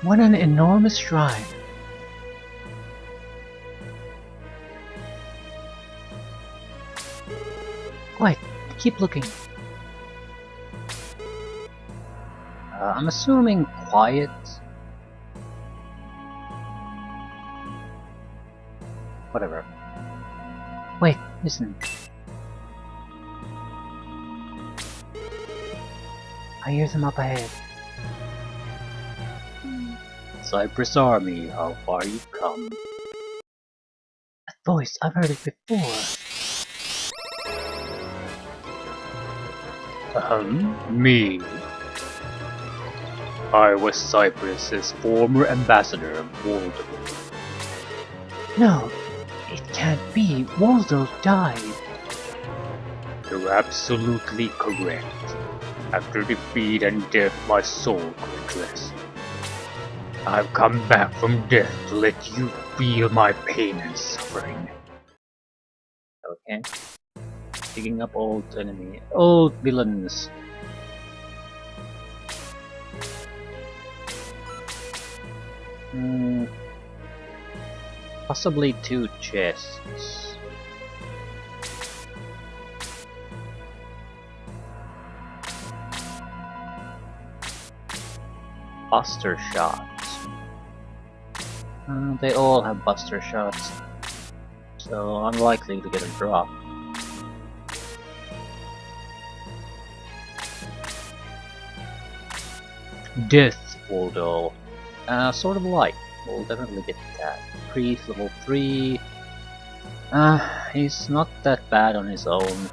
What an enormous shrine! Wait, keep looking. I'm assuming quiet. Whatever. Wait, listen. I hear them up ahead. Cypress Army, how far you've come. That voice, I've heard it before. Me. I was Cyprus's former ambassador, Woldol. No, it can't be. Woldol died. You're absolutely correct. After defeat and death, my soul could rest. I've come back from death to let you feel my pain and suffering. Okay. Digging up old villains. Possibly 2 chests. Buster shots. They all have buster shots, so unlikely to get a drop. Death Woldol. Sort of light. We'll definitely get that. Priest level 3. He's not that bad on his own.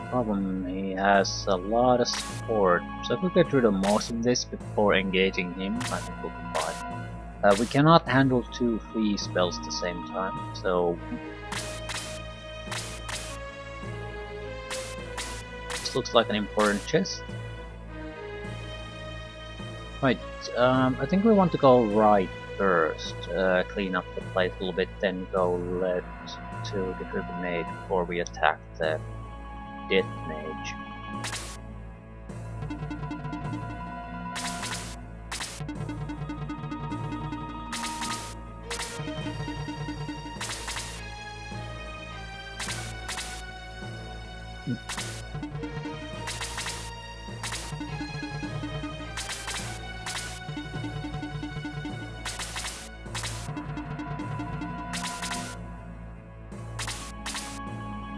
Problem, he has a lot of support, so if we get rid of most of this before engaging him, I think we'll be fine. We cannot handle 2 free spells at the same time, so this looks like an important chest. Right, I think we want to go right first, clean up the place a little bit, then go left to get rid of the mage before we attack the Death Mage.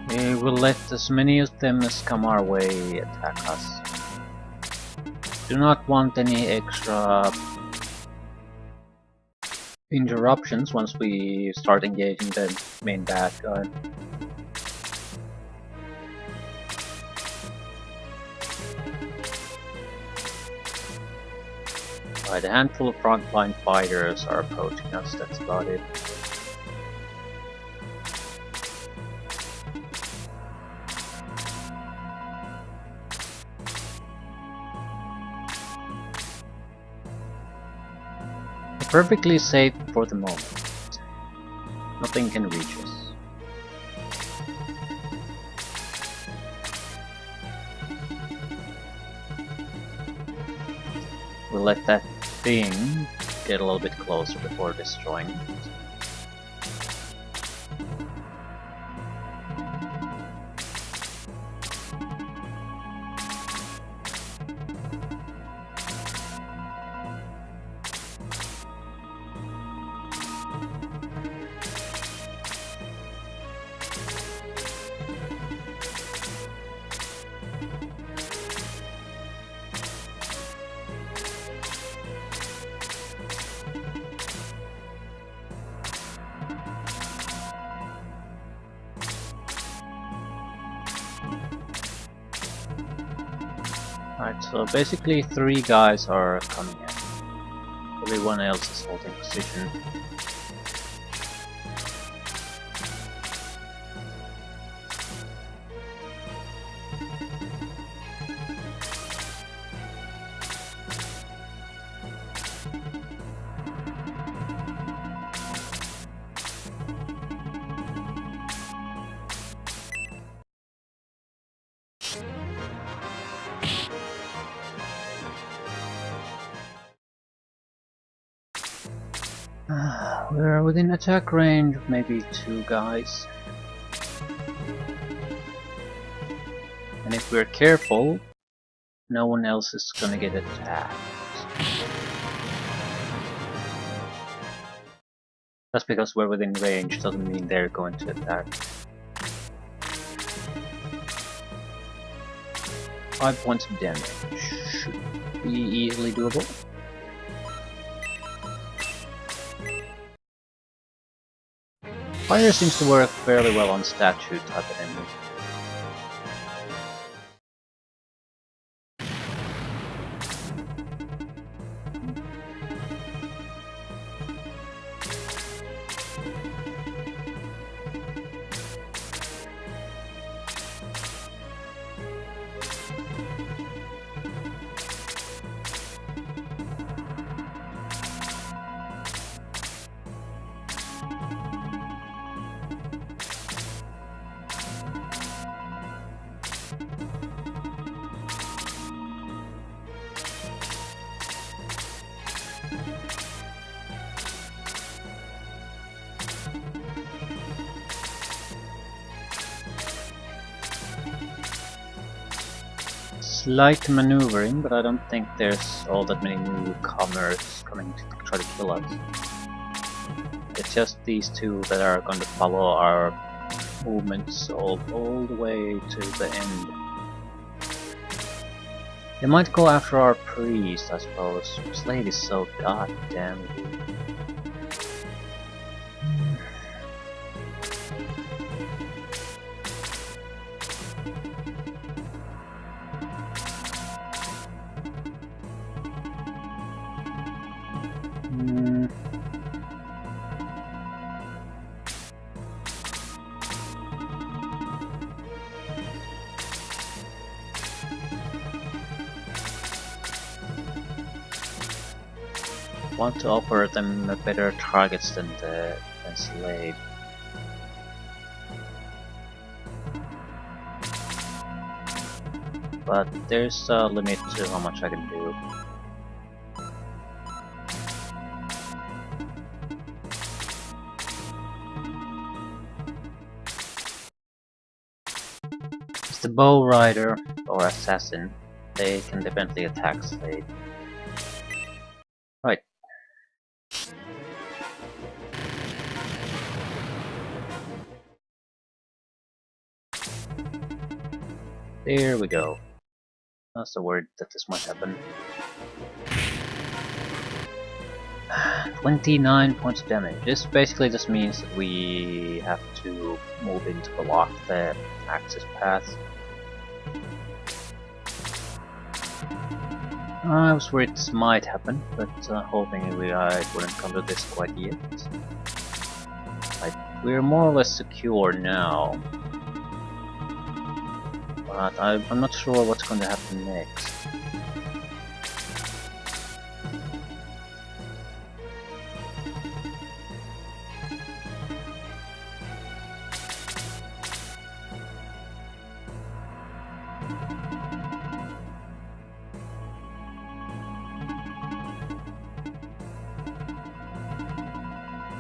We will let as many of them as come our way attack us. Do not want any extra interruptions once we start engaging the main bad guy. Right, a handful of frontline fighters are approaching us, that's about it. Perfectly safe for the moment. Nothing can reach us. We'll let that thing get a little bit closer before destroying it. Alright, so basically 3 guys are coming in. Everyone else is holding position. We're within attack range of maybe 2 guys. And if we're careful, no one else is gonna get attacked. Just because we're within range doesn't mean they're going to attack. 5 points of damage should be easily doable. Fire seems to work fairly well on statue type of enemies. Slight maneuvering, but I don't think there's all that many newcomers coming to try to kill us. It's just these two that are going to follow our movements all the way to the end. They might go after our priest, I suppose. Slade is so goddamn good. Want to offer them better targets than Slade. But there's a limit to how much I can do. It's the bow rider or assassin. They can definitely attack Slade. Right. There we go. That's the word that this might happen. 29 points of damage. This basically just means that we have to move in to block the access path. I was worried this might happen, but hoping it wouldn't come to this quite yet. We're more or less secure now. But I'm not sure what's going to happen next.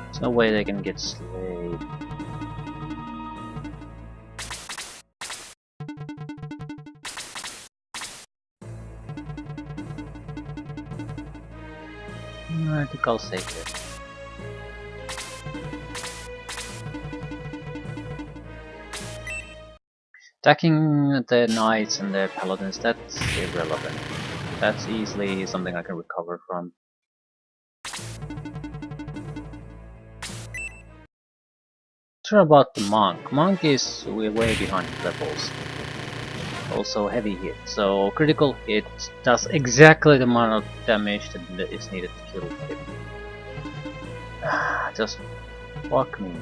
There's no way they can get Slade. I think I'll save it. Attacking the knights and the paladins, that's irrelevant. That's easily something I can recover from. Sure about the monk. Monk is way behind levels. Also heavy hit, so critical hit does exactly the amount of damage that is needed to kill him. Just fuck me.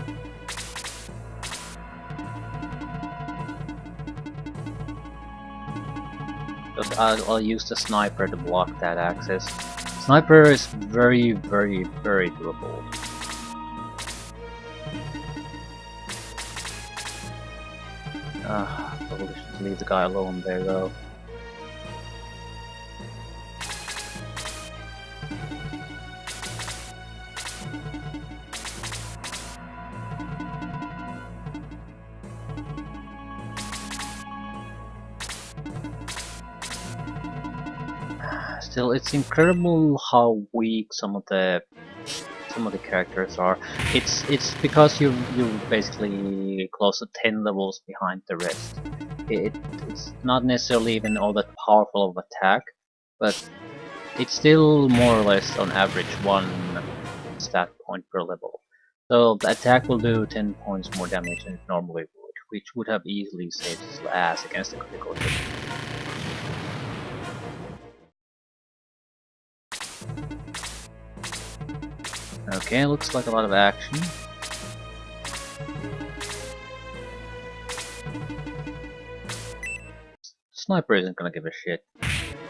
Just I'll use the sniper to block that access. Sniper is very doable. Probably should leave the guy alone there though. Still, it's incredible how weak some of the characters are. It's because you're basically close to 10 levels behind the rest. It's not necessarily even all that powerful of attack, but it's still more or less on average 1 stat point per level. So the attack will do 10 points more damage than it normally would, which would have easily saved his ass against a critical hit. Okay, looks like a lot of action. Sniper isn't gonna give a shit.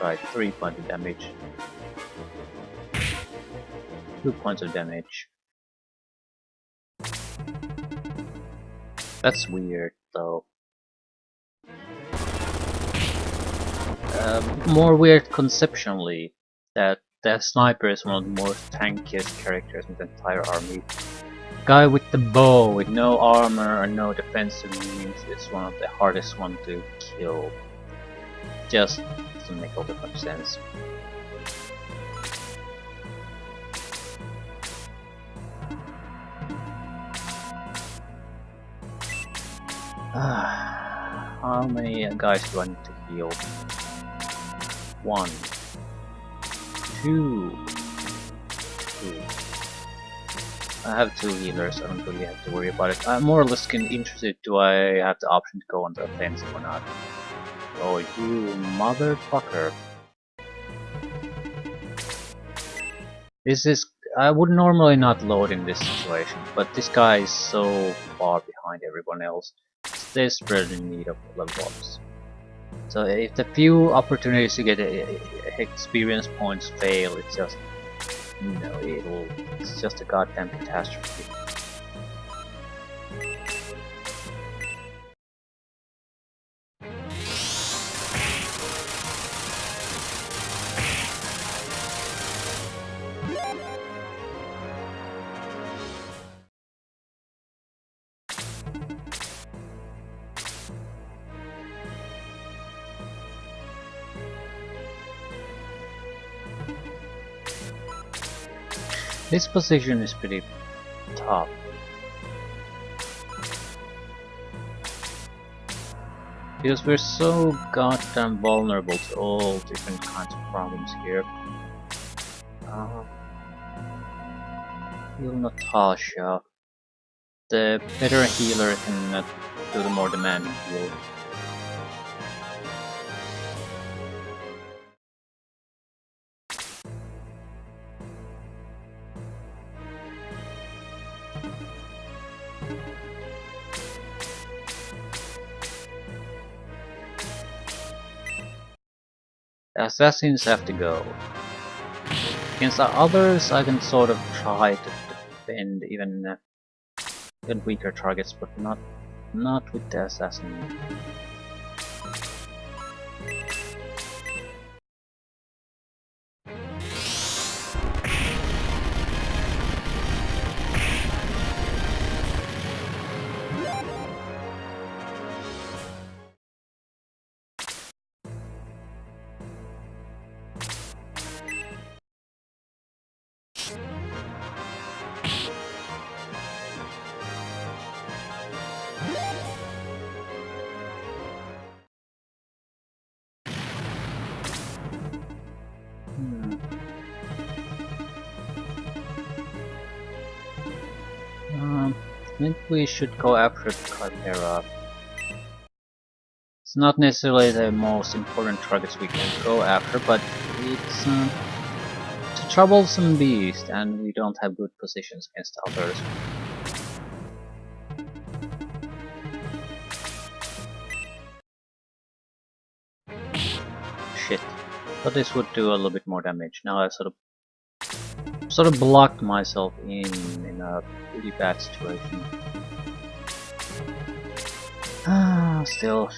Right, 3 points of damage. 2 points of damage. That's weird, though. More weird conceptually that the sniper is one of the most tankiest characters in the entire army. Guy with the bow, with no armor and no defensive means, is one of the hardest one to kill. Just doesn't make all that much sense. How many guys do I need to heal? 1, 2, 2. I have 2 healers, I don't really have to worry about it. I'm more or less interested, do I have the option to go on the offensive or not? Oh, you motherfucker. This is... I would normally not load in this situation, but this guy is so far behind everyone else. It's desperately in need of level ups. So if the few opportunities to get experience points fail, it's just... you know, it's just a goddamn catastrophe. This position is pretty tough. Because we're so goddamn vulnerable to all different kinds of problems here. Heal Natasha. The better a healer can do the more demanding heal. The assassins have to go. Against the others, I can sort of try to defend even weaker targets, but not with the assassin. I think we should go after the Chimera. It's not necessarily the most important targets we can go after, but it's a troublesome beast, and we don't have good positions against others. Shit. But this would do a little bit more damage. Now I sort of blocked myself in a pretty bad situation. Still,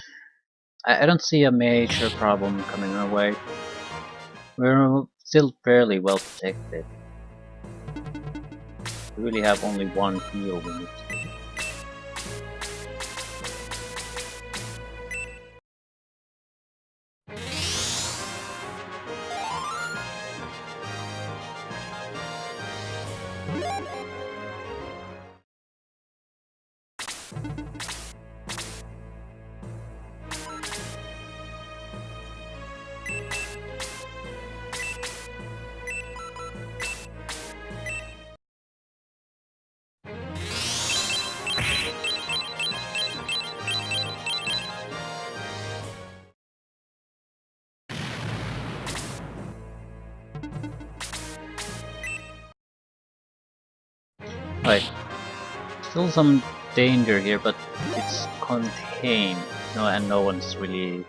I don't see a major problem coming our way. We're still fairly well protected. We really have only 1 heal we need to. Right. Still some danger here, but it's contained. No, and no one's really...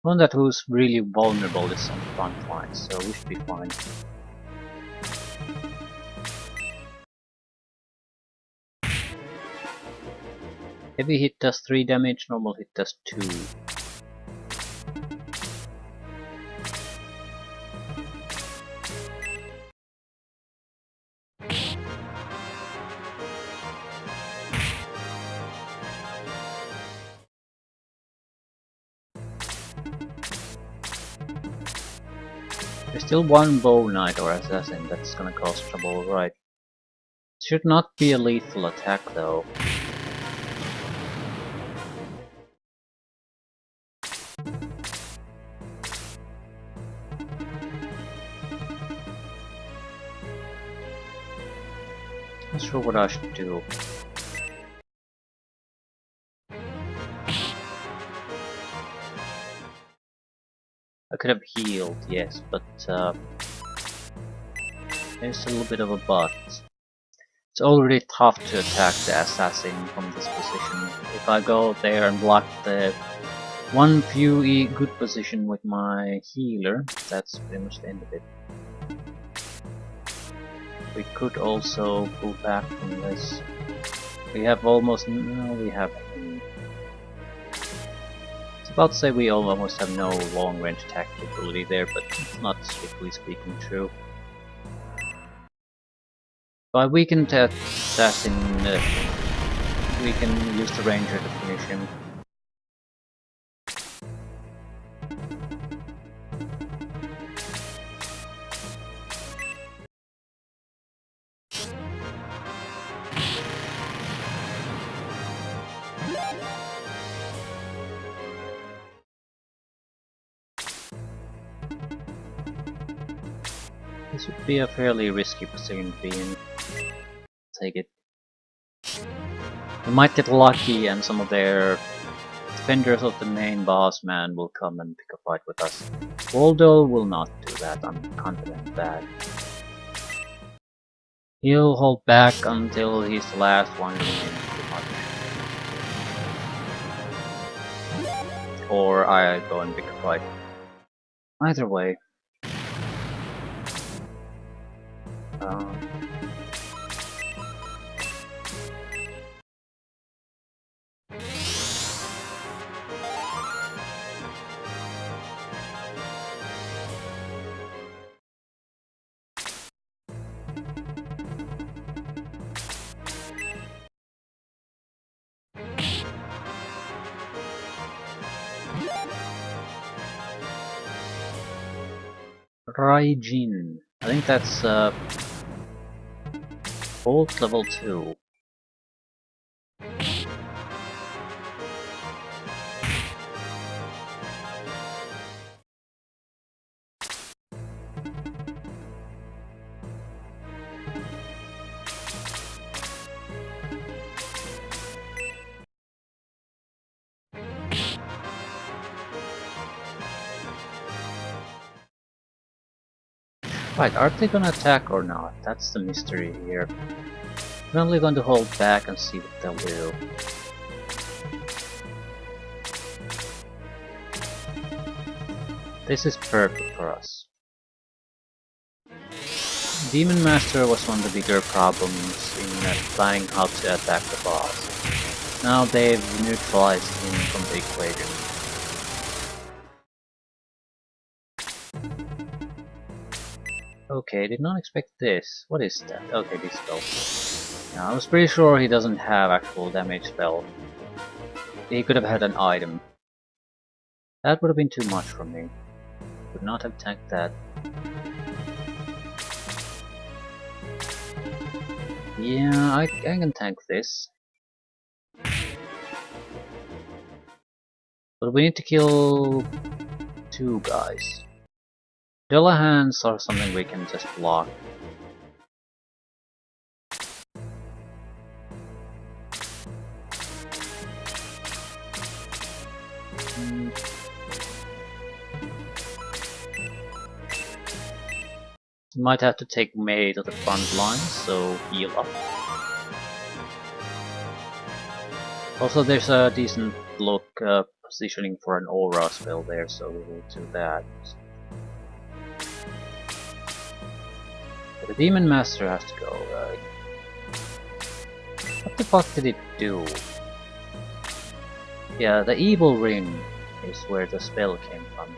One that who's really vulnerable is on the front line, so we should be fine. Heavy hit does 3 damage, normal hit does 2. There's still one bow knight or assassin that's gonna cause trouble, right? Should not be a lethal attack though. Not sure what I should do. I could have healed, yes, but there's a little bit of a but. It's already tough to attack the assassin from this position. If I go there and block the one few good position with my healer, that's pretty much the end of it. We could also pull back from this. We have almost... no, we have... It's about to say we almost have no long range attack capability there, but it's not strictly speaking true. By weakened assassin, we can use the ranger to finish him. This would be a fairly risky position to be in. Take it. We might get lucky and some of their defenders of the main boss man will come and pick a fight with us. Woldol will not do that, I'm confident of that. He'll hold back until he's the last one remaining pretty much. Or I go and pick a fight. Either way. Raijin. I think that's Bolt level 2. Right, are they gonna attack or not? That's the mystery here. I'm only going to hold back and see what they'll do. This is perfect for us. Demon Master was one of the bigger problems in planning how to attack the boss. Now they've neutralized him from the equation. Okay, did not expect this. What is that? Okay, this spell. Now, I was pretty sure he doesn't have actual damage spell. He could have had an item. That would have been too much for me. Could not have tanked that. Yeah, I can tank this. But we need to kill 2 guys. Dillahans are something we can just block. Might have to take May to the front line, so heal up. Also, there's a decent look positioning for an aura spell there, so we will do that. But the Demon Master has to go. What the fuck did it do? Yeah, the Evil Ring is where the spell came from.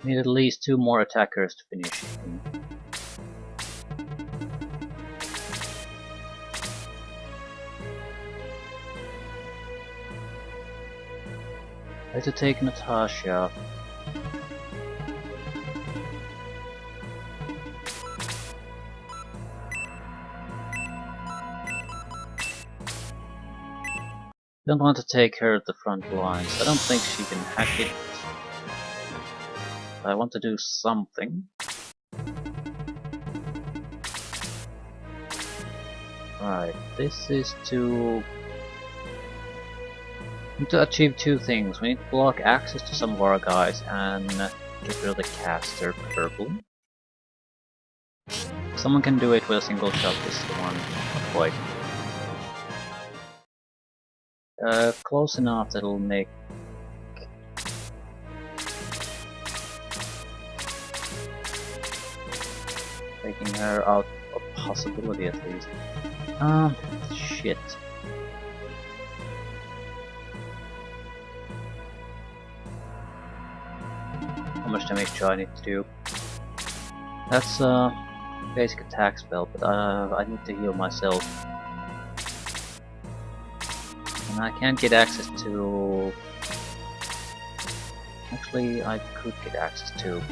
Need at least 2 more attackers to finish him. I have to take Natasha. Don't want to take her at the front lines. I don't think she can hack it. I want to do something. Right, this is to achieve 2 things. We need to block access to some of our guys and get rid of the caster, preferably. Someone can do it with a single shot this one. Not quite. Close enough that it'll make taking her out a possibility at least. Shit. How much damage do I need to do? That's a basic attack spell, but I need to heal myself. And I can't get access to... Actually, I could get access to...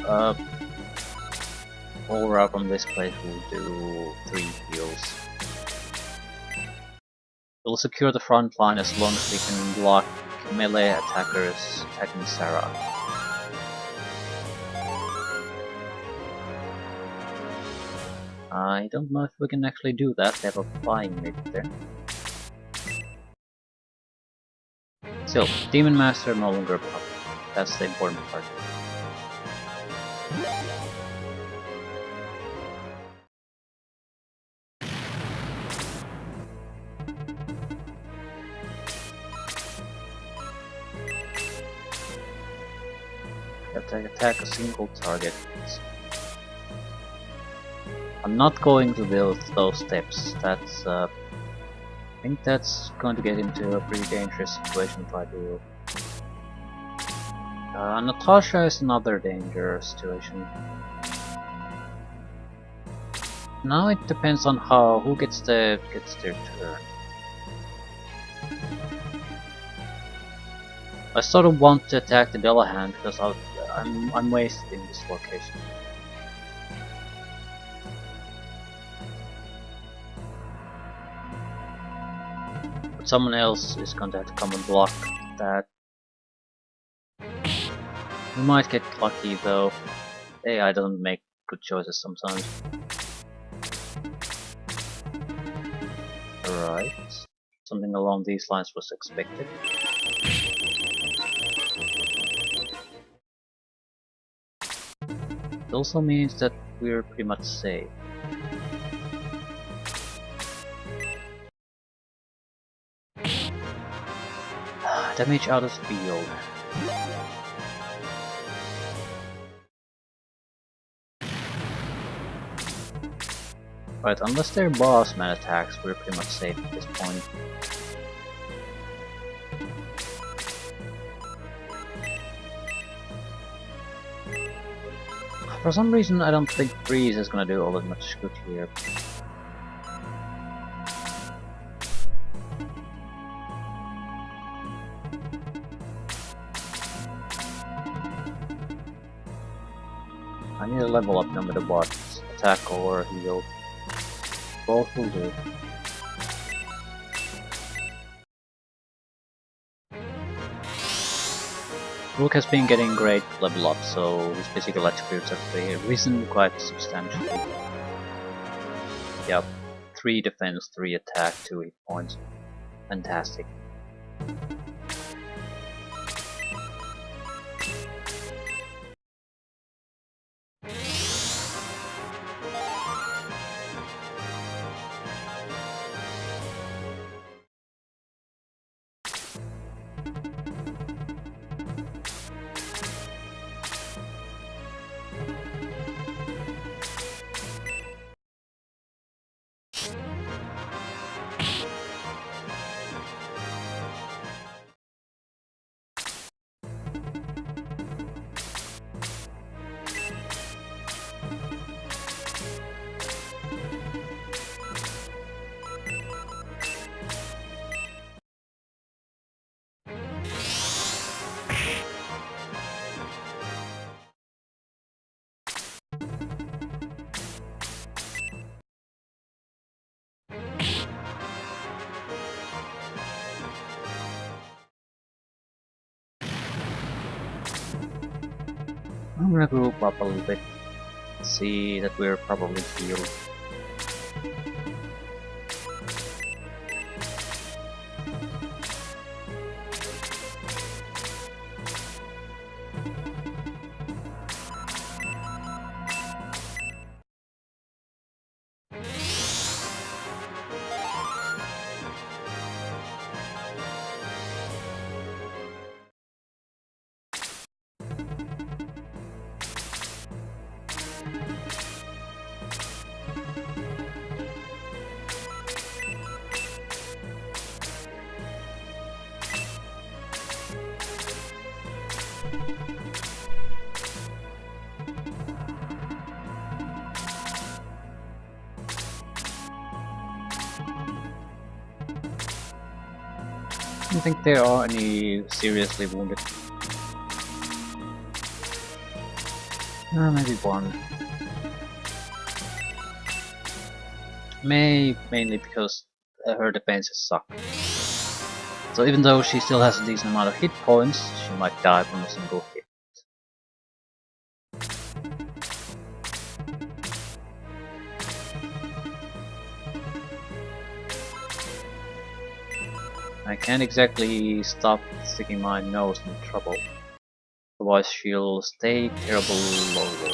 Aura from this place will do 3 heals. We'll secure the front line as long as we can block melee attackers attacking Sarah. I don't know if we can actually do that, they have a flying mid there. So, Demon Master no longer a problem. That's the important part. Have to attack a single target. I'm not going to build those steps. That's I think that's going to get into a pretty dangerous situation if I do. Natasha is another dangerous situation. Now it depends on who gets their turn. I sort of want to attack the Delahan because I'm wasted in this location. But someone else is going to have to come and block that. We might get lucky though. AI doesn't make good choices sometimes. Alright. Something along these lines was expected. It also means that we're pretty much safe. Damage out of field. Right, unless they're boss man attacks, we're pretty much safe at this point. For some reason, I don't think freeze is gonna do all that much good here. I need a level up no matter what. Attack or heal. Both will do. Rook has been getting great level up, so his physical attributes have risen quite substantially. Yep. 3 defense, 3 attack, 2 hit points. Fantastic. I'm gonna group up a little bit. See that we're probably healed. I don't think there are any seriously wounded. Maybe one. Mainly because her defenses suck. So even though she still has a decent amount of hit points, she might die from a single hit. I can't exactly stop sticking my nose in trouble. Otherwise she'll stay terrible low.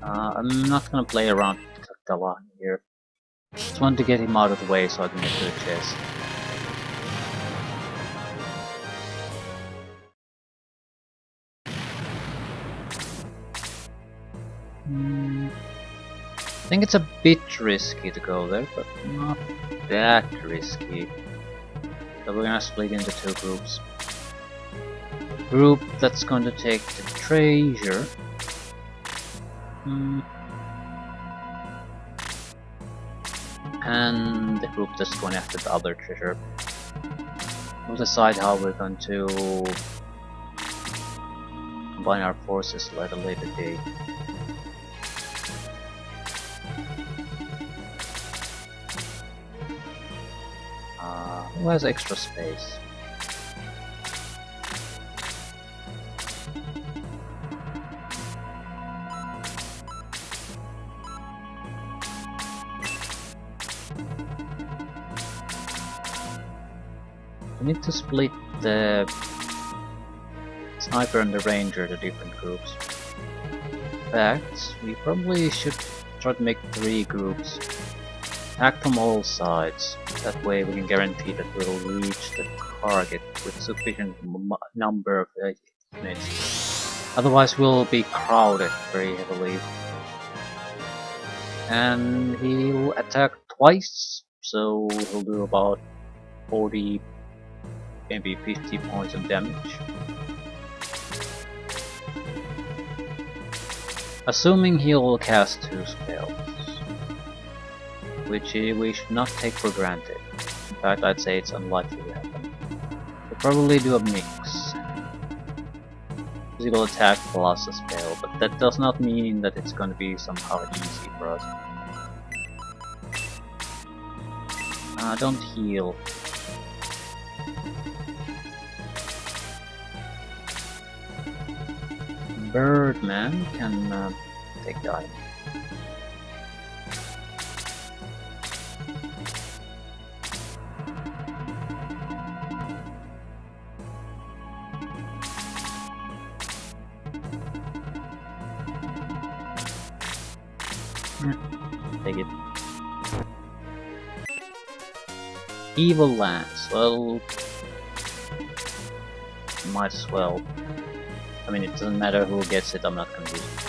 I'm not gonna play around with Cactella here. Just want to get him out of the way so I can get to the chest. I think it's a bit risky to go there, but not that risky. So we're gonna split into 2 groups. Group that's going to take the treasure. And the group that's going after the other treasure. We'll decide how we're going to combine our forces at a later date. Who has extra space? We need to split the sniper and the ranger to different groups. In fact, we probably should try to make 3 groups. Attack from all sides. That way we can guarantee that we'll reach the target with sufficient number of units. Otherwise we'll be crowded very heavily. And he'll attack twice, so he'll do about 40, maybe 50 points of damage. Assuming he'll cast 2 spells, which we should not take for granted. In fact, I'd say it's unlikely to happen. We'll probably do a mix. Physical attack plus a spell, but that does not mean that it's going to be somehow easy for us. Don't heal. Birdman can take die. Take it. Evil Lance. Well, might as well. I mean, it doesn't matter who gets it, I'm not gonna use it.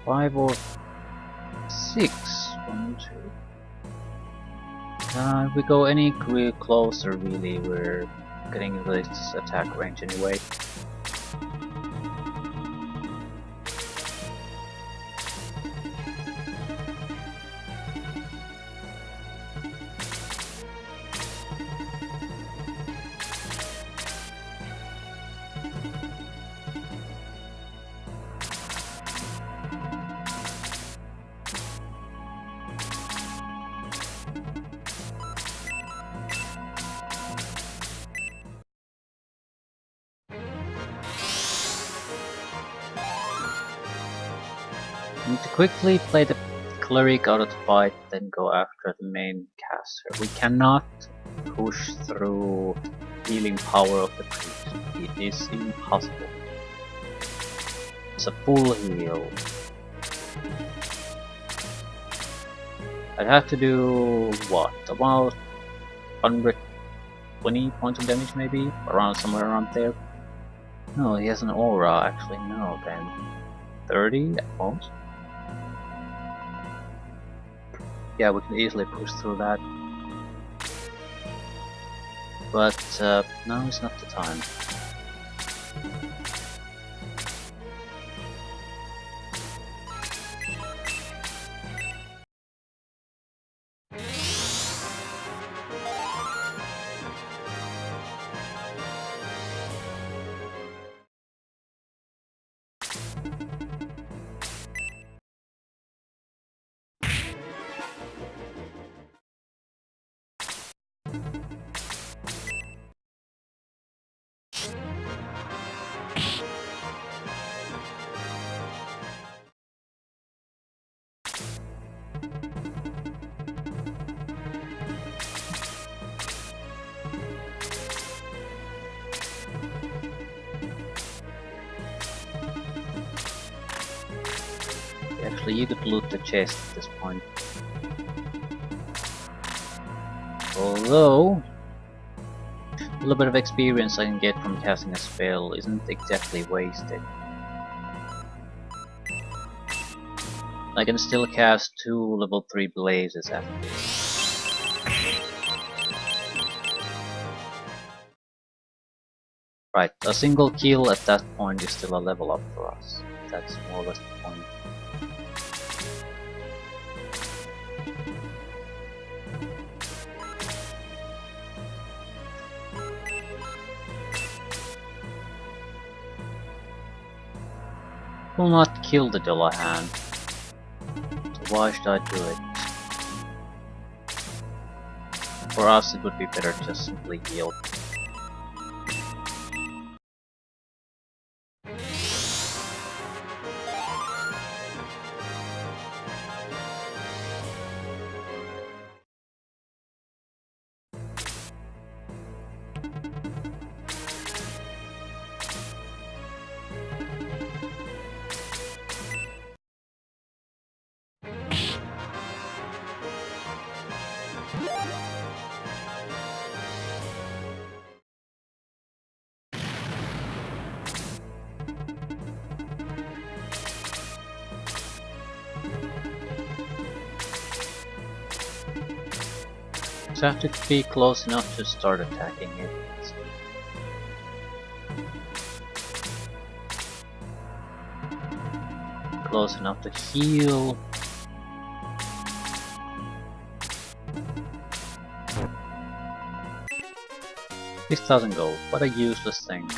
Five or 6. 1, 2. If we go any closer, really, we're getting into this attack range anyway. Need to quickly play the cleric out of the fight, then go after the main caster. We cannot push through healing power of the priest. It is impossible. It's a full heal. I'd have to do what? About 120 points of damage maybe? Somewhere around there. No, he has an aura, actually no, then 30 at most. Yeah, we can easily push through that. But now is not the time. Actually, you could loot the chest at this point. Although, a little bit of experience I can get from casting a spell isn't exactly wasted. I can still cast 2 level 3 blazes after this. Right, a single kill at that point is still a level up for us. That's more or less the point. Will not kill the Dullahan, so why should I do it? For us it would be better to just simply heal. So I have to be close enough to start attacking it. Close enough to heal. $6,000 gold, what a useless thing.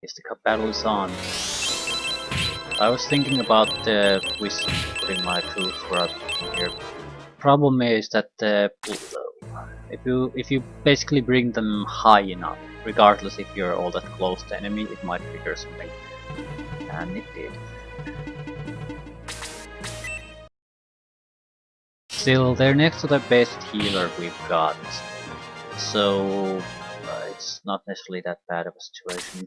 Yes, the cup battle is on. I was thinking about putting my troops right here. Problem is that if you basically bring them high enough, regardless if you're all that close to enemy, it might trigger something, and it did. Still, they're next to the best healer we've got, so it's not necessarily that bad of a situation.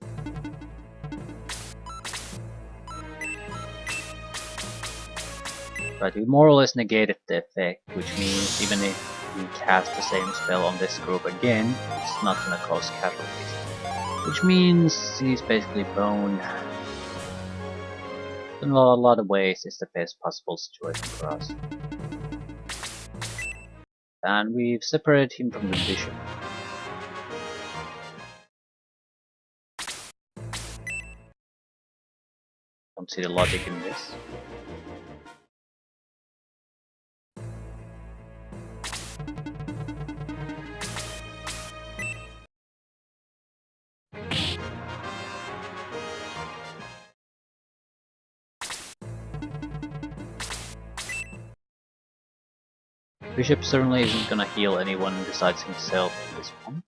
But we more or less negated the effect, which means even if we cast the same spell on this group again, it's not gonna cause casualties. Which means he's basically boned. In a lot of ways, it's the best possible situation for us. And we've separated him from the bishop. Don't see the logic in this. Bishop certainly isn't gonna heal anyone besides himself at this point.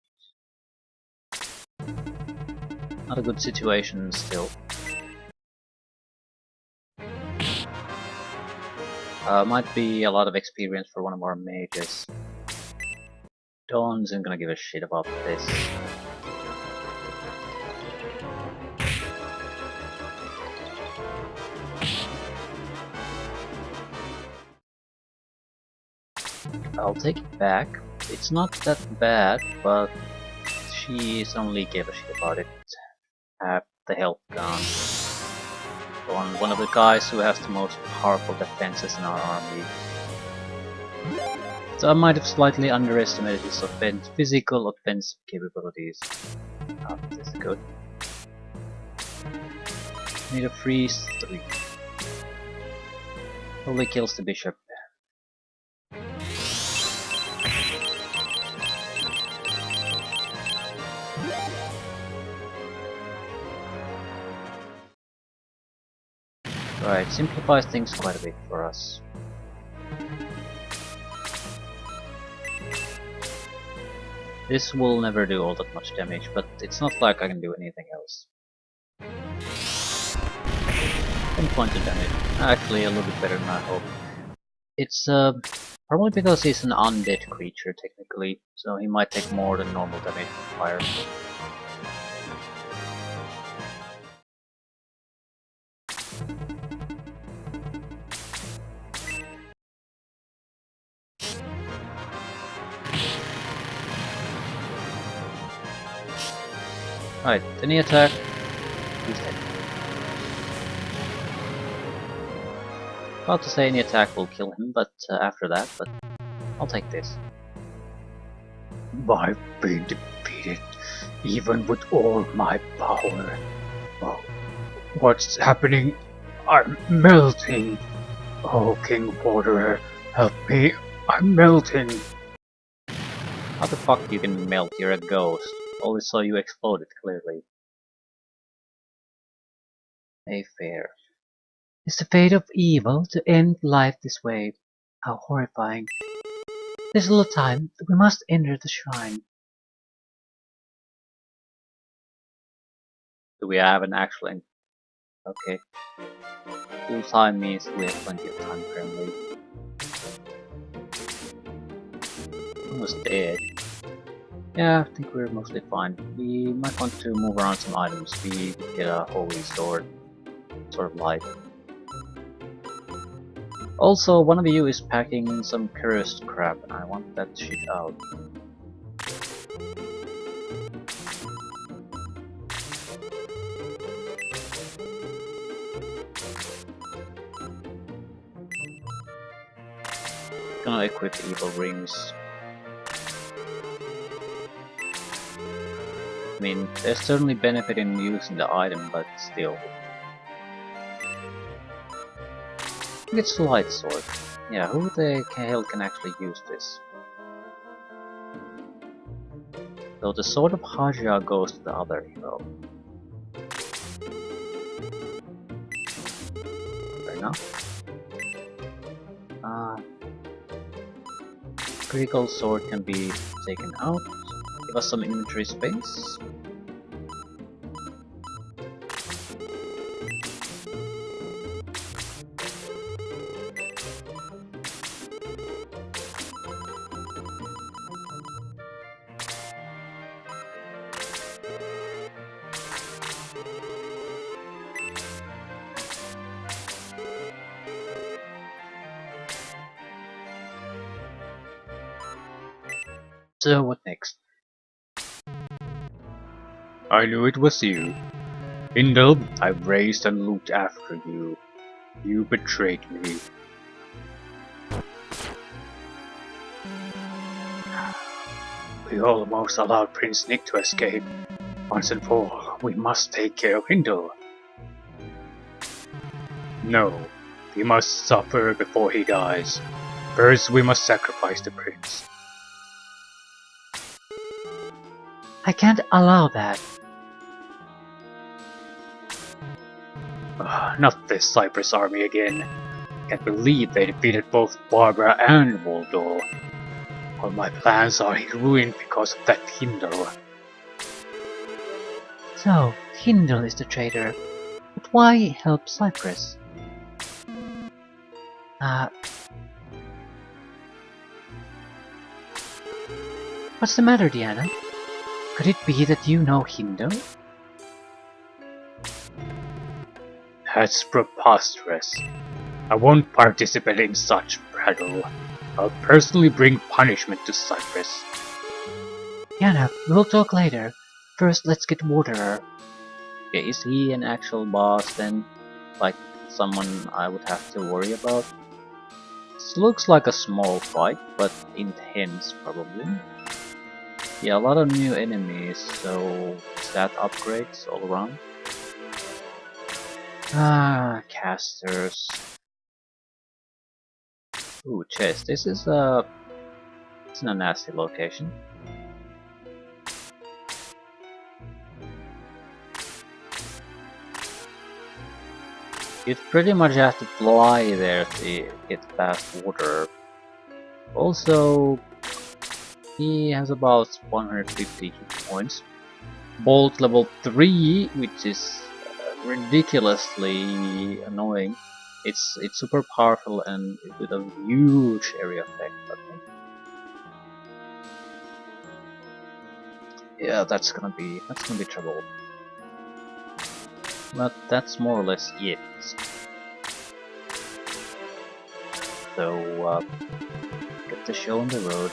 Not a good situation still. Might be a lot of experience for one of our mages. Dawn isn't gonna give a shit about this. I'll take it back. It's not that bad, but she only gave a shit about it. Have the health gone. On one of the guys who has the most powerful defenses in our army. So I might have slightly underestimated his physical offensive capabilities. This is good. Need a freeze 3. Probably kills the bishop. Right, simplifies things quite a bit for us. This will never do all that much damage, but it's not like I can do anything else. 10 points of damage. Actually, a little bit better than I hoped. It's probably because he's an undead creature, technically, so he might take more than normal damage from fire. Right, any attack, he's dead. About to say any attack will kill him, but after that, but I'll take this. I've been defeated, even with all my power. Oh, what's happening? I'm melting. Oh, King Wanderer, help me! I'm melting. How the fuck you can melt? You're a ghost. Only saw you exploded, clearly. A fair. Is the fate of evil to end life this way? How horrifying. There's little time. We must enter the shrine. Do we have an actual end? Okay. Full time means we have plenty of time currently. Almost dead. Yeah, I think we're mostly fine. We might want to move around some items. We get a holy sword. Sort of light. Also, one of you is packing some cursed crap, and I want that shit out. Gonna equip evil rings. I mean, there's certainly benefit in using the item, but still. It's light sword. Yeah, who the hell can actually use this? So the sword of Haja goes to the other hero. Fair enough. Critical sword can be taken out. Give us some inventory space. So what next? I knew it was you. Hindle, I raced and looked after you. You betrayed me. We almost allowed Prince Nick to escape. Once and for all, we must take care of Hindle. No, he must suffer before he dies. First we must sacrifice the prince. I can't allow that. Not this Cypress army again. Can't believe they defeated both Barbara and Woldol. All my plans are ruined because of that Hindle. So, Hindle is the traitor. But why help Cypress? What's the matter, Diana? Could it be that you know Hindle? That's preposterous. I won't participate in such prattle. I'll personally bring punishment to Cypress. Diana, we'll talk later. First, let's get Waterer. Okay, is he an actual boss then? Like someone I would have to worry about? This looks like a small fight, but intense probably. Yeah, a lot of new enemies, so stat upgrades all around. Casters. Ooh, chest. This is it's in a nasty location. You'd pretty much have to fly there to get past water. Also, he has about 150 hit points. Bolt level 3, which is ridiculously annoying. It's super powerful and with a huge area effect, I think. Yeah, that's gonna be trouble. But that's more or less it. So get the show on the road.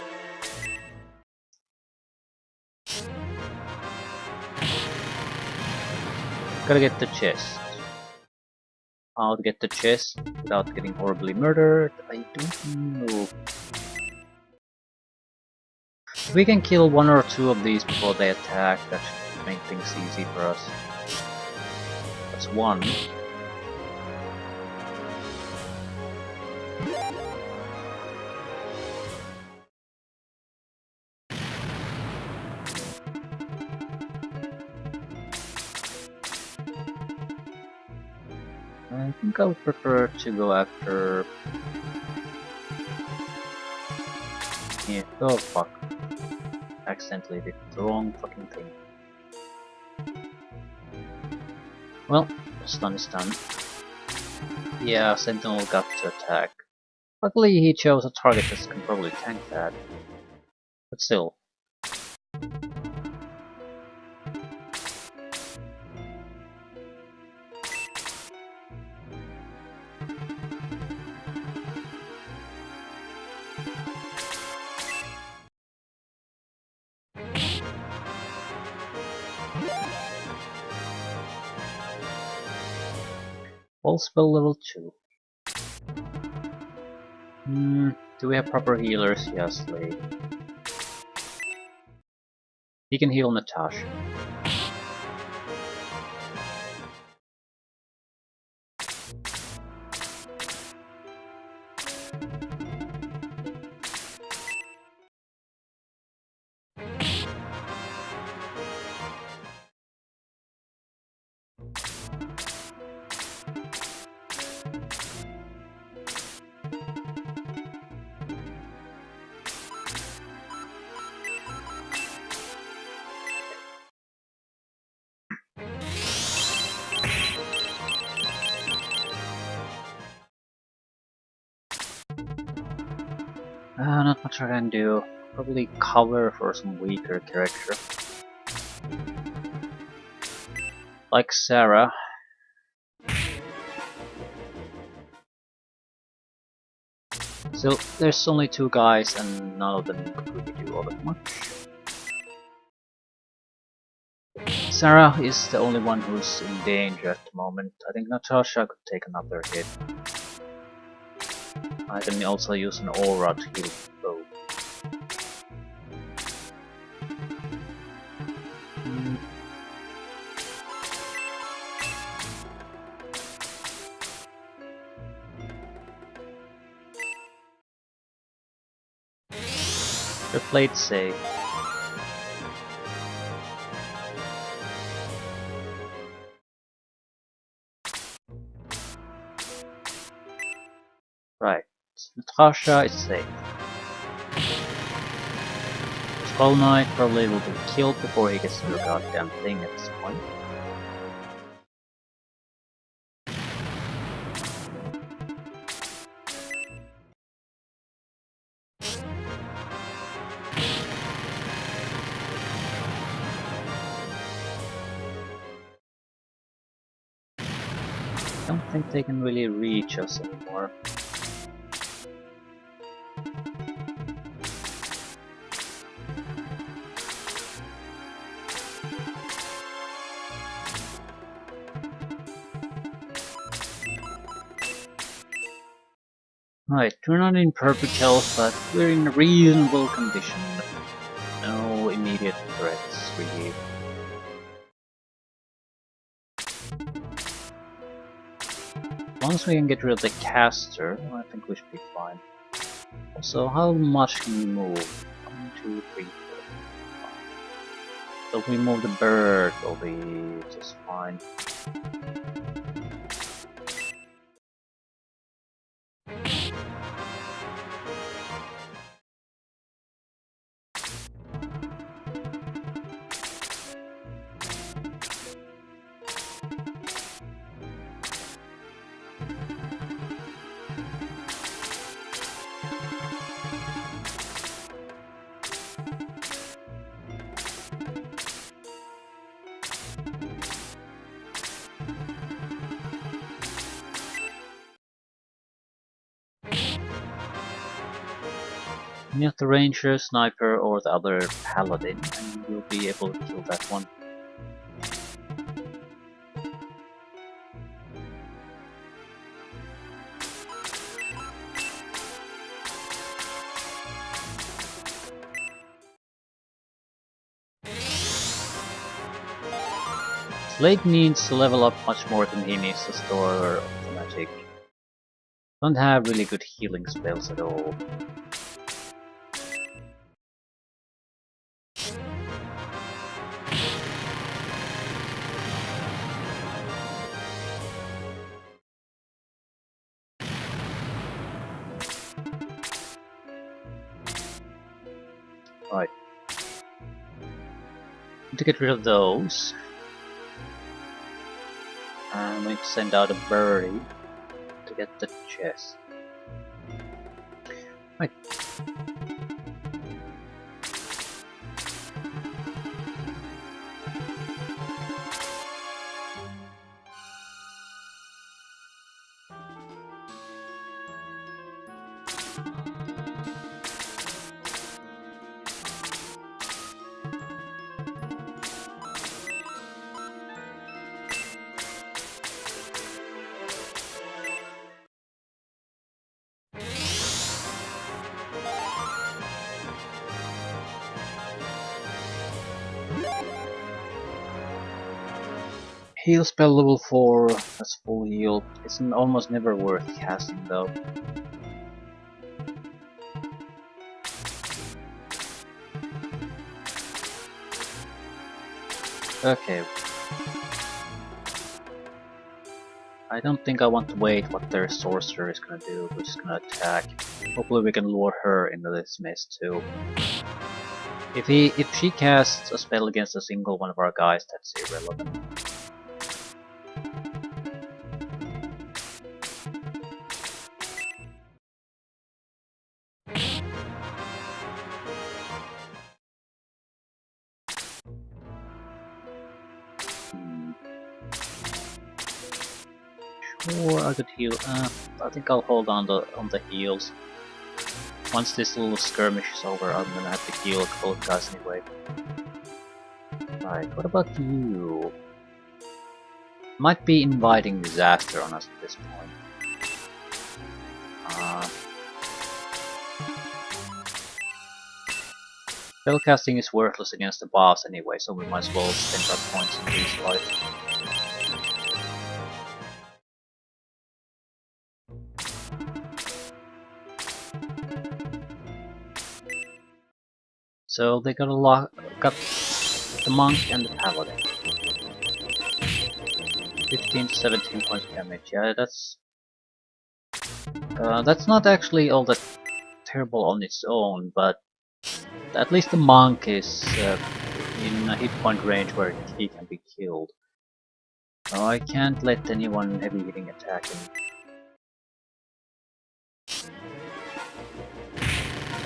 Gotta get the chest. How to get the chest without getting horribly murdered, I don't know. We can kill one or two of these before they attack, that should make things easy for us. That's one. I think I would prefer to go after... Yeah, oh fuck. Accidentally did the wrong fucking thing. Well, stun is done. Yeah, Sentinel got to attack. Luckily he chose a target that can probably tank that. But still. Wall spell level 2. Do we have proper healers? Yes, Lee. He can heal Natasha. Not much I can do. Probably cover for some weaker character. Like Sarah. So there's only 2 guys and none of them could really do all that much. Sarah is the only one who's in danger at the moment. I think Natasha could take another hit. I can also use an aura to heal both. The plate safe. Right, Natasha is safe. Skull Knight probably will be killed before he gets to the goddamn thing at this point. I don't think they can really reach us anymore. Right, we're not in perfect health, but we're in reasonable condition. No immediate threats, really. Once we can get rid of the caster, I think we should be fine. Also, how much can we move? 1, 2, 3, 4, 5. So if we move the bird, we'll be just fine. Get the ranger, sniper, or the other paladin, and you'll be able to kill that one. Slade needs to level up much more than he needs to store the magic. Don't have really good healing spells at all. Right. To get rid of those, I'm going to send out a birdie to get the chest. Right. Heal spell level 4, that's full heal. It's almost never worth casting though. Okay. I don't think I want to wait what their sorcerer is gonna do, which is gonna attack. Hopefully we can lure her into this mess too. If she casts a spell against a single one of our guys, that's irrelevant. Sure, I could heal. I think I'll hold on the heals. Once this little skirmish is over, I'm gonna have to heal a couple of guys anyway. Right, what about you? Might be inviting disaster on us at this point. Spellcasting is worthless against the boss anyway, so we might as well spend our points in these fights. So they got the monk and the paladin. 15 to 17 points of damage. Yeah, that's not actually all that terrible on its own, but at least the monk is in a hit point range where he can be killed. So I can't let anyone heavy hitting attack him.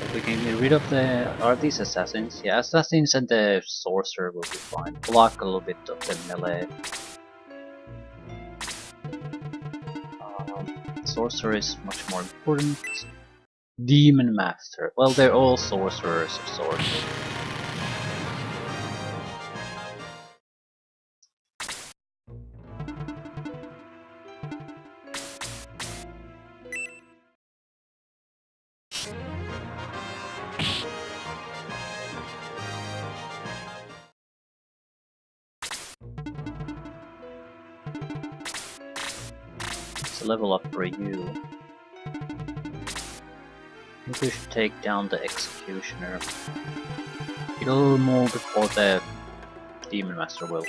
So we can get rid of are these assassins? Yeah, assassins and the sorcerer will be fine. Block a little bit of the melee. Sorcerer is much more important. Demon Master. Well, they're all sorcerers of sorts. It's a level up for you. I think we should take down the Executioner. It'll move before the Demon Master will.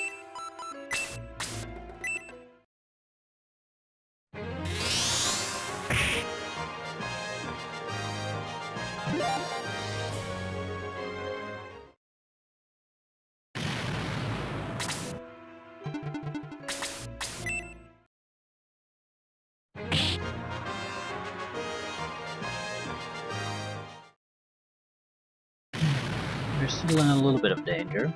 We're still in a little bit of danger.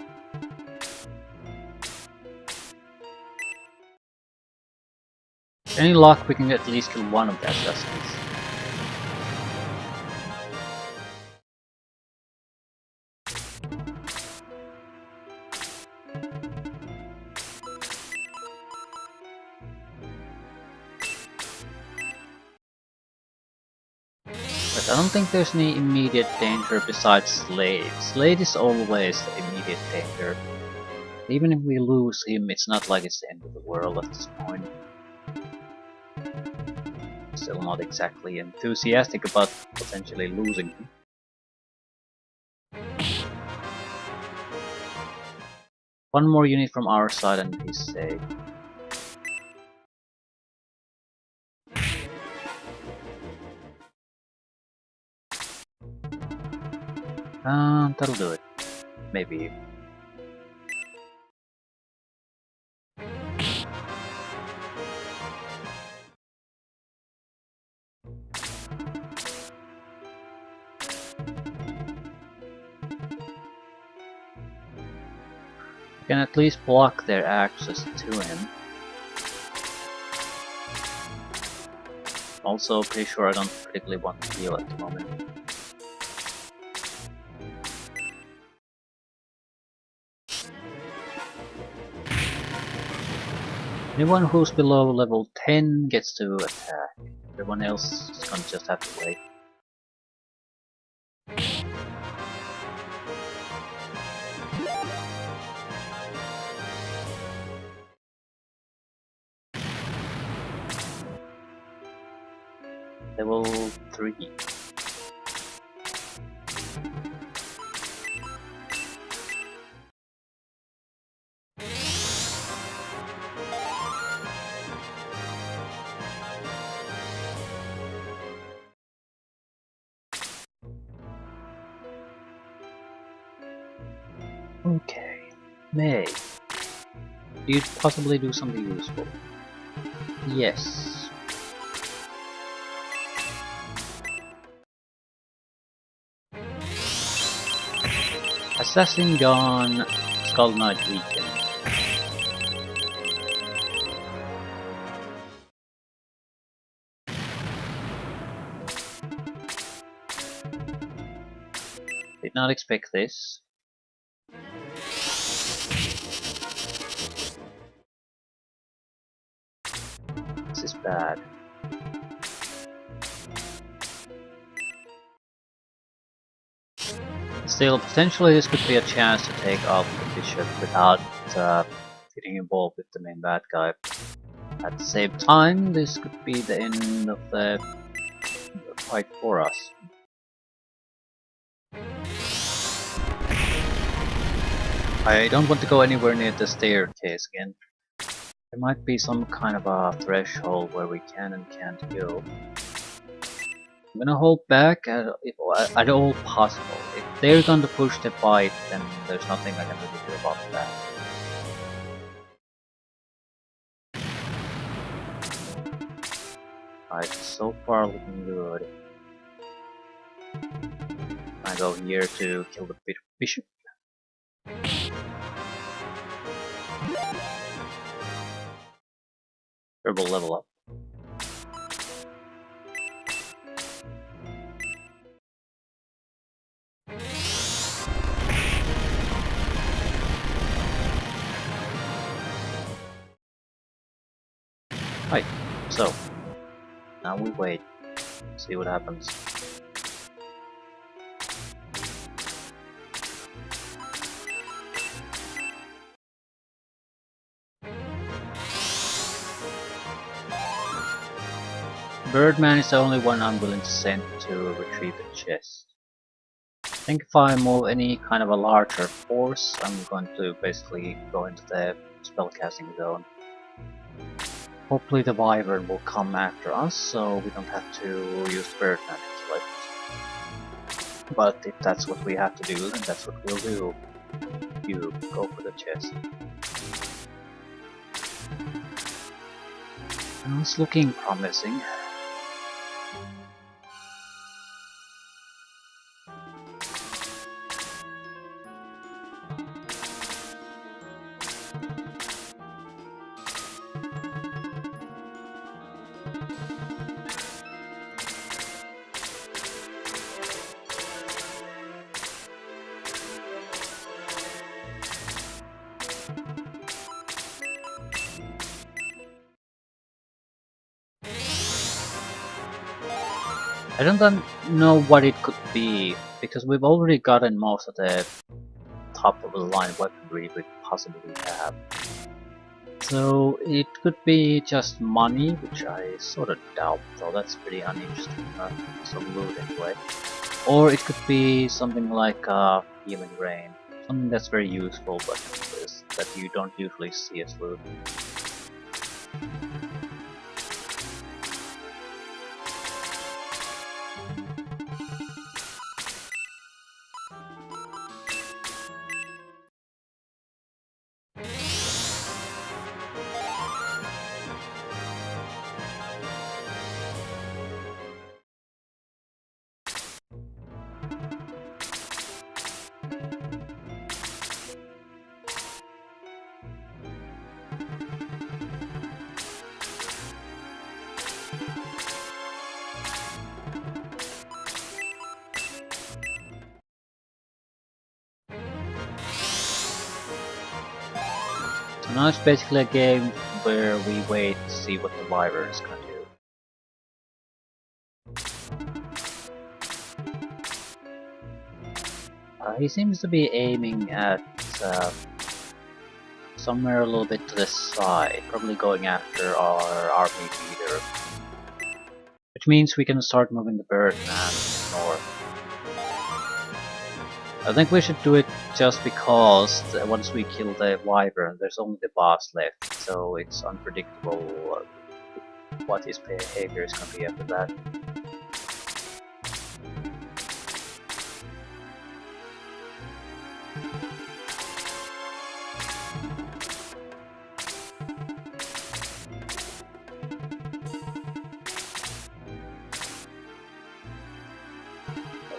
Any luck, we can at least kill one of the assassins. But I don't think there's any immediate danger besides Slade. Slade is always the immediate danger. Even if we lose him, it's not like it's the end of the world at this point. Still not exactly enthusiastic about potentially losing him. One more unit from our side and he's safe. That'll do it. Maybe. Can at least block their access to him. Also, pretty sure I don't particularly want to heal at the moment. Anyone who's below level 10 gets to attack. Everyone else is gonna just have to wait. Level 3. Okay, May. Do you possibly do something useful? Yes. Assassin gone, Skull Knight weakened. Did not expect this. This is bad. Still, potentially this could be a chance to take out the bishop without getting involved with the main bad guy. At the same time, this could be the end of the fight for us. I don't want to go anywhere near the staircase again. There might be some kind of a threshold where we can and can't go. I'm gonna hold back at all possible. If they're going to push the fight, then there's nothing I can really do about that. Alright, so far looking good. I go here to kill the bishop. Turbo level up. Right, so now we wait, see what happens. Birdman is the only one I'm willing to send to retrieve the chest. I think if I move any kind of a larger force, I'm going to basically go into the spellcasting zone. Hopefully the Wyvern will come after us, so we don't have to use Birdman to kill it. But if that's what we have to do, then that's what we'll do. You go for the chest. It's looking promising. I don't know what it could be, because we've already gotten most of the top of the line weaponry we possibly have. So it could be just money, which I sort of doubt, though that's pretty uninteresting, some loot anyway. Or it could be something like Healing Rain, something that's very useful but that you don't usually see as loot. now it's basically a game where we wait to see what the Wyvern is gonna do. He seems to be aiming at somewhere a little bit to the side, probably going after our army leader. Which means we can start moving the Birdman north. I think we should do it just because once we kill the Wyvern, there's only the boss left, so it's unpredictable what his behavior is going to be after that.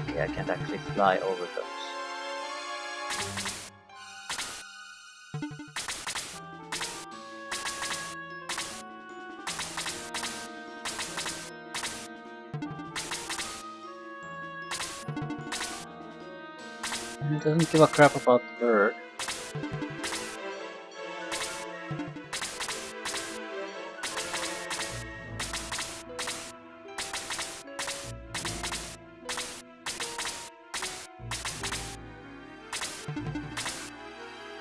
Okay, I can't actually fly over those. And it doesn't give a crap about the bird.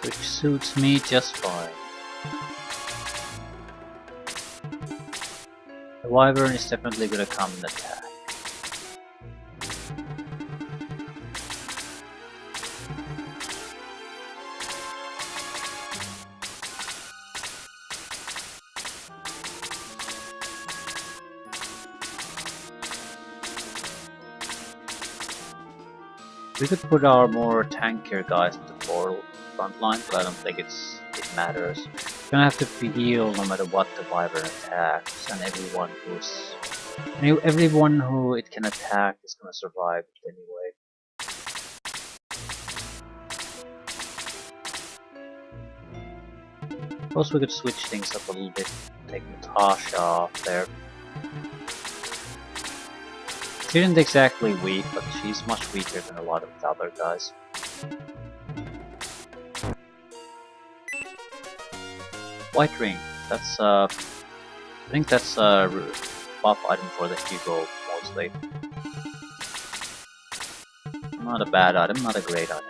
Which suits me just fine. The Wyvern is definitely gonna come and attack. We could put our more tankier guys at the front line, but I don't think it matters. You're gonna have to heal no matter what the Wyvern attacks, and everyone who it can attack is gonna survive it anyway. Suppose we could switch things up a little bit, take Natasha off there. She isn't exactly weak, but she's much weaker than a lot of the other guys. White ring. That's I think that's a buff item for the hero mostly. Not a bad item, not a great item.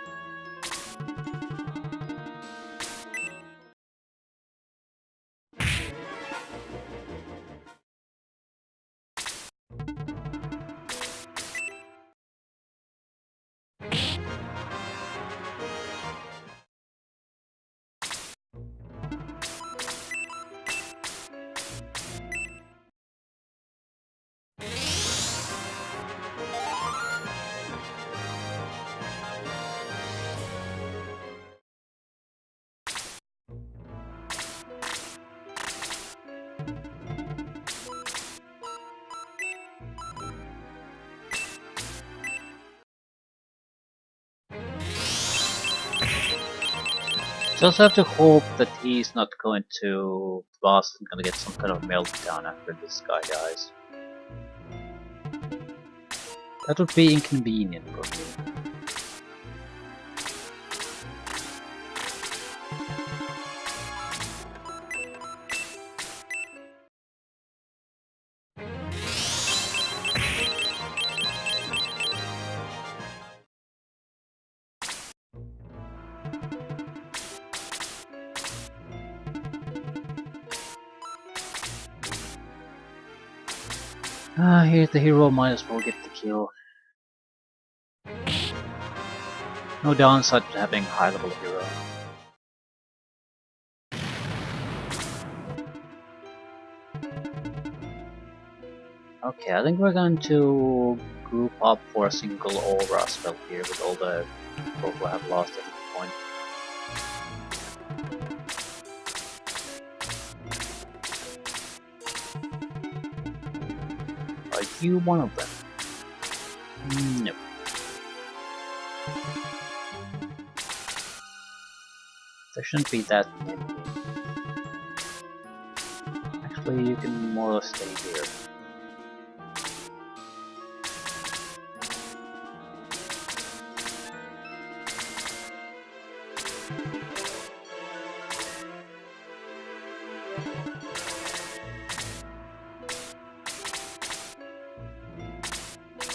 Just have to hope that he's not going to. The boss isn't gonna get some kind of meltdown after this guy dies. That would be inconvenient for me. Here's the hero, might as well get the kill. No downside to having high level hero. Okay, I think we're going to group up for a single aura spell here with all the people who have lost at this point. Are you one of them? Nope. There shouldn't be that many. Actually, you can more or less stay here.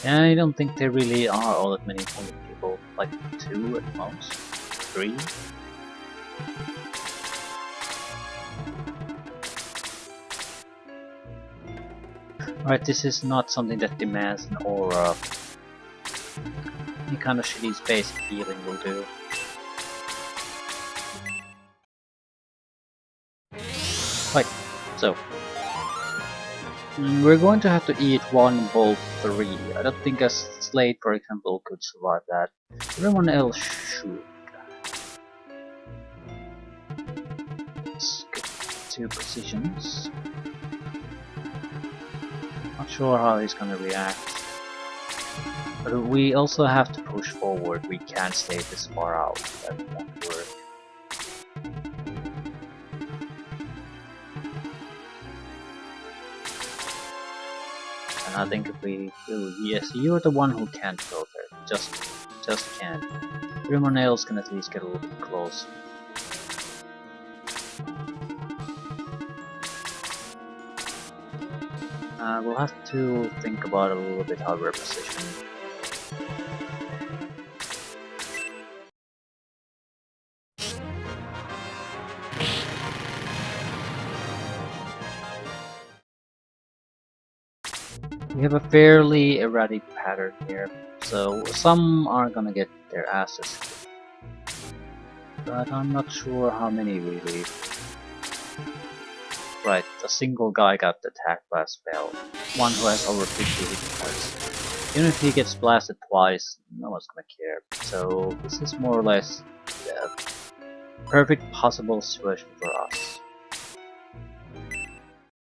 Yeah, I don't think there really are all that many holy people, like 2 at most, 3. Right, this is not something that demands an aura. Any kind of shitty space healing will do. Right, so we're going to have to eat 1 bolt 3. I don't think a slate, for example, could survive that. Everyone else should. Let's get 2 positions. Not sure how he's gonna react. But we also have to push forward. We can't stay this far out. That won't work. And I think if we do, yes, you're the one who can't go there. Just can't. Everyone else can at least get a little bit close. We'll have to think about a little bit how we're positioned. We have a fairly erratic pattern here, so some are gonna get their asses kicked. But I'm not sure how many really. Right, a single guy got attacked by a spell. One who has over 50 hit points. Even if he gets blasted twice, no one's gonna care. So this is more or less the perfect possible situation for us.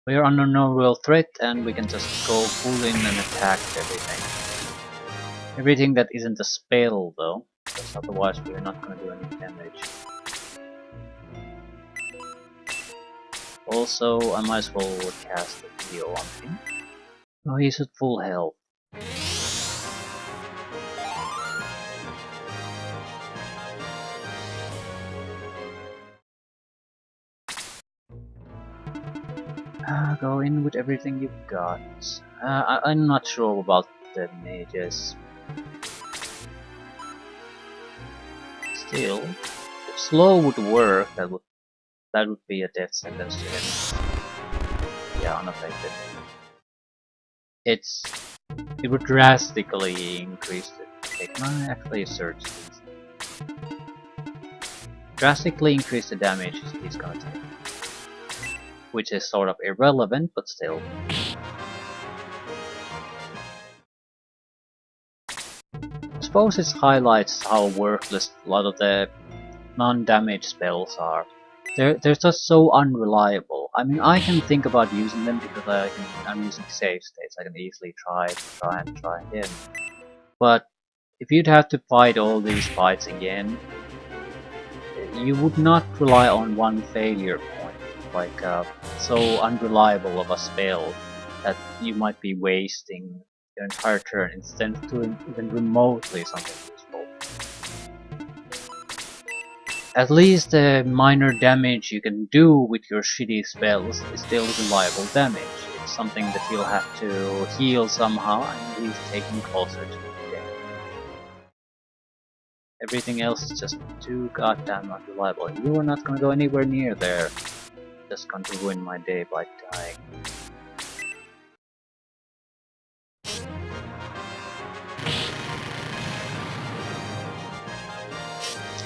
We are under no real threat and we can just go full in and attack everything. Everything that isn't a spell though, because otherwise we're not gonna do any damage. Also, I might as well cast the heal on him. Oh, he's at full health. Go in with everything you've got. I'm not sure about the mages. Still, if slow would work, that would be a death sentence to him. Yeah, unaffected. It would drastically increase the take. No, actually search these. Drastically increase the damage he's gonna take. Which is sort of irrelevant, but still. I suppose it highlights how worthless a lot of the non-damage spells are. They're just so unreliable. I mean, I can think about using them because I'm using save states. I can easily try again. But if you'd have to fight all these fights again, you would not rely on one failure point, like so unreliable of a spell that you might be wasting your entire turn instead of doing even remotely something useful. At least the minor damage you can do with your shitty spells is still reliable damage. It's something that you'll have to heal somehow and he's taking closer to the death. Everything else is just too goddamn unreliable. You are not gonna go anywhere near there. Just going to ruin my day by dying.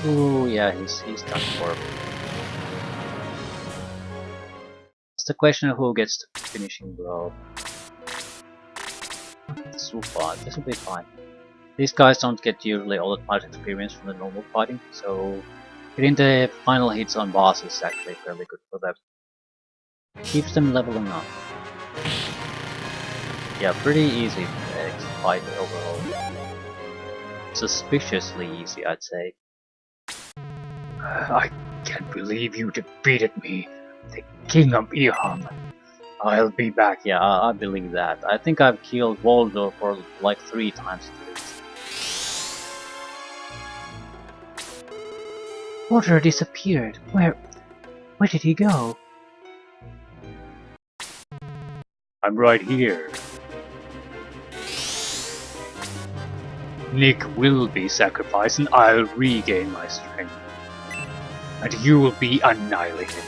Ooh, yeah, he's done for. It's the question of who gets the finishing blow. This will be fine. These guys don't get usually all that much experience from the normal fighting, so getting the final hits on bosses is actually fairly good for them. Keeps them leveling up. Yeah, pretty easy fight overall. Suspiciously easy, I'd say. I can't believe you defeated me, the King of Iham. I'll be back. Yeah, I believe that. I think I've killed Woldol for like 3 times at least. Water disappeared. Where did he go? I'm right here. Nick will be sacrificed and I'll regain my strength. And you will be annihilated.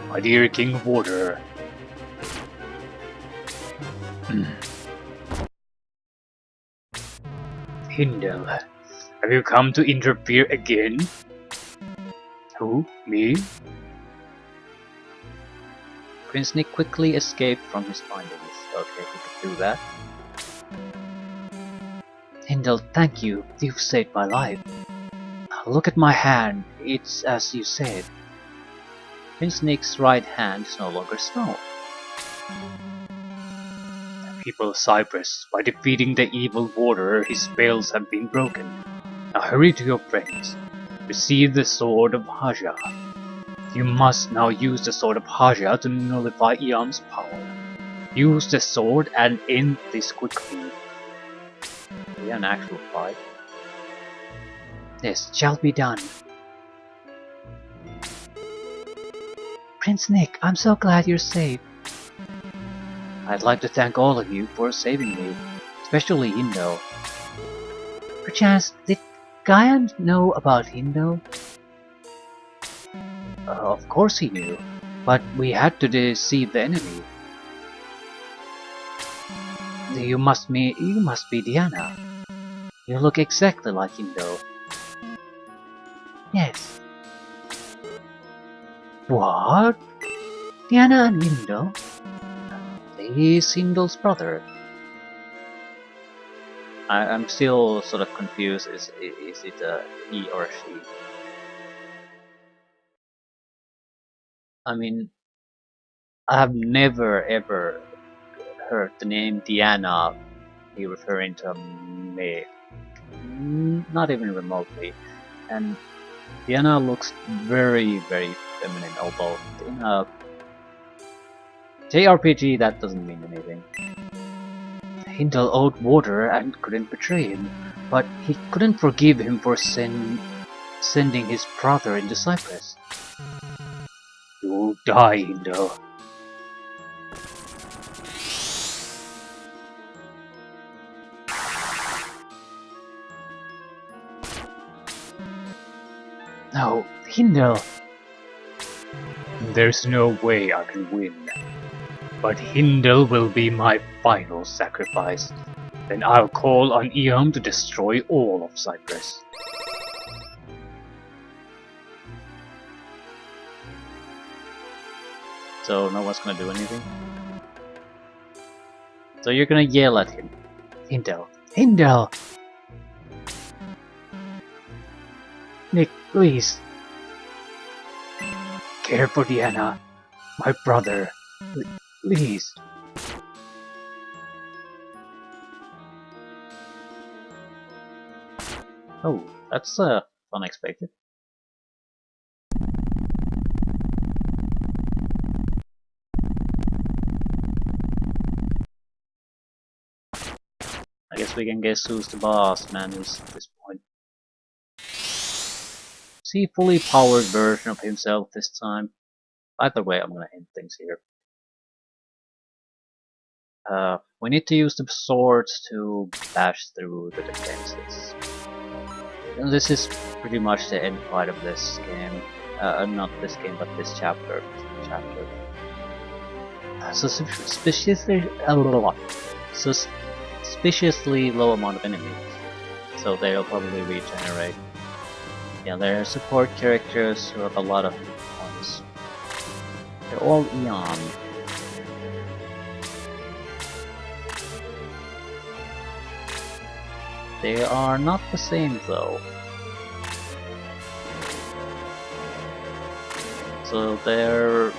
My dear King of Water. Hindle, have you come to interfere again? Who? Me? Prince Nick quickly escaped from his findings. Okay, he could do that. Hindle, thank you. You've saved my life. Look at my hand. It's as you said. Prince Nick's right hand is no longer stone. People of Cyprus, by defeating the evil warder, his spells have been broken. Now hurry to your friends. Receive the sword of Haja. You must now use the sword of Haja to nullify Iam's power. Use the sword and end this quickly. Yeah, an actual fight. This shall be done. Prince Nick, I'm so glad you're safe. I'd like to thank all of you for saving me, especially Hindo. Perchance, did Gaia know about Hindo? Of course he knew, but we had to deceive the enemy. You must be Diana. You look exactly like Hindo. Yes. What? Diana and Hindo? He's Hindo's brother. I'm still sort of confused. Is it a he or she? I mean, I have never ever heard the name Diana be referring to a male. Not even remotely. And Diana looks very, very feminine, although in a JRPG that doesn't mean anything. Hindle owed water and couldn't betray him, but he couldn't forgive him for sending his brother into Cyprus. You'll die, Hindle. No, Hindle. There's no way I can win. But Hindle will be my final sacrifice. Then I'll call on Iam to destroy all of Cyprus. So no one's gonna do anything? So you're gonna yell at him. Hindle. Hindle! Nick, please. Care for Diana, my brother. Please. Oh, that's unexpected. I guess we can guess who's the boss man is at this point. See a fully powered version of himself this time. Either way, I'm gonna end things here. We need to use the swords to bash through the defenses. And this is pretty much the end fight of this game. Not this game, but this chapter. So suspiciously low amount of enemies. So they'll probably regenerate. Yeah, there are support characters who have a lot of hit points. They're all Eon. They are not the same though. So they're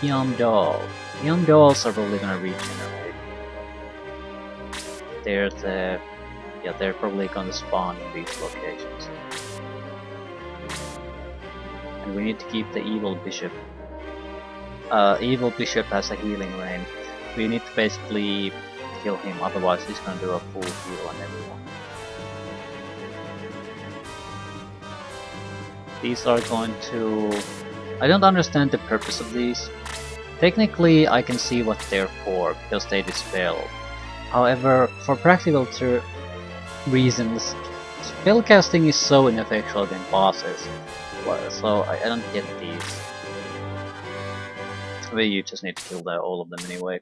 Yum Doll. Yum Dolls are probably gonna regenerate. They're probably gonna spawn in these locations. And we need to keep the evil bishop. Evil bishop has a healing rain. We need to basically kill him, otherwise he's gonna do a full heal on everyone. These are going to... I don't understand the purpose of these. Technically, I can see what they're for, because they dispel. However, for practical reasons, spellcasting is so ineffectual against bosses, so I don't get these. Well, you just need to kill all of them anyway.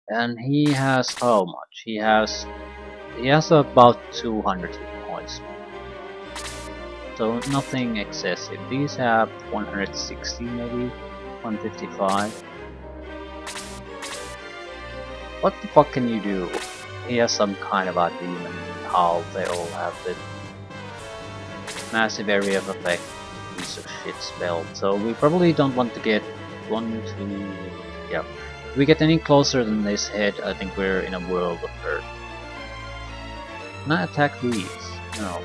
And he has how much? He has about 200 hit points. So nothing excessive. These have 160 maybe, 155. What the fuck can you do? He has some kind of a demon hull. They all have the massive area of effect. Piece of shit spell. So we probably don't want to get 1, 2... yeah. If we get any closer than this head, I think we're in a world of hurt. Can I attack these? No.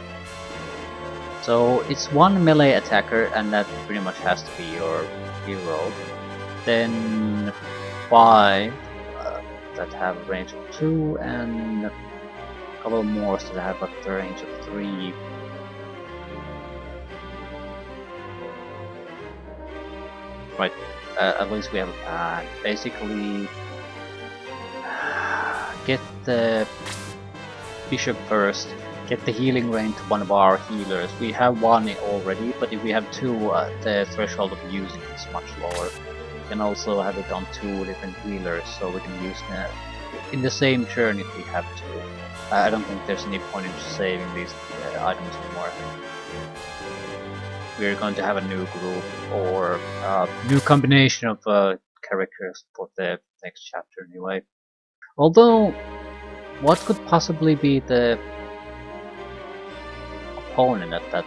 So it's one melee attacker, and that pretty much has to be your hero. Then 5 that have a range of 2, and a couple more that have a range of 3. Right, at least we have a plan. Basically, get the bishop first, get the healing range to one of our healers. We have one already, but if we have 2, the threshold of using is much lower. We can also have it on 2 different healers, so we can use that in the same turn if we have to. I don't think there's any point in saving these items anymore. We're going to have a new group or a new combination of characters for the next chapter anyway. Although, what could possibly be the opponent at that